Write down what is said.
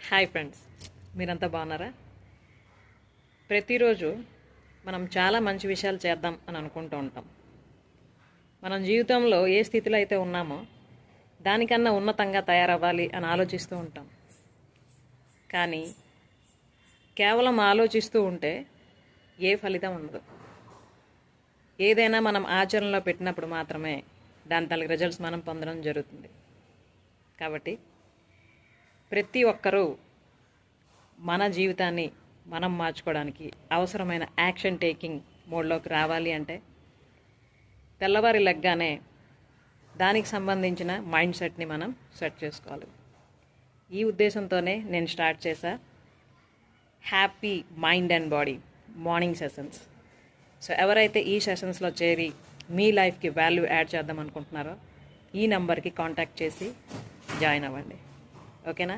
Hi friends, మీరంతా బాగున్నారా? ప్రతిరోజు మనం చాలా మంచి విషయాలు చేద్దాం అని అనుకుంటూ ఉంటాం. మనం జీవితంలో ఏ స్థితిలో అయితే ఉన్నామో దానికన్నా ఉన్నతంగా తయారవ్వాలి అని ఆలోచిస్తూ ఉంటాం. కానీ కేవలం ఆలోచిస్తూ ఉంటే ఏ ఫలితం ఉండదు. ఏదైనా మనం ఆచరణలో పెట్టినప్పుడు మాత్రమే దాని తల రిజల్ట్స్ మనం పొందడం జరుగుతుంది. కాబట్టి ప్రతి ఒక్కరూ మన జీవితాన్ని మనం మార్చుకోవడానికి అవసరమైన యాక్షన్ టేకింగ్ మోడ్లోకి రావాలి అంటే తెల్లవారి లెగ్గానే దానికి సంబంధించిన మైండ్ సెట్ని మనం సెట్ చేసుకోవాలి. ఈ ఉద్దేశంతోనే నేను స్టార్ట్ చేశా happy mind and body morning sessions. So ఎవరైతే ఈ సెషన్స్లో చేరి మీ లైఫ్కి వాల్యూ యాడ్ చేద్దాం అనుకుంటున్నారో ఈ నెంబర్కి కాంటాక్ట్ చేసి జాయిన్ అవ్వండి. ఓకేనా?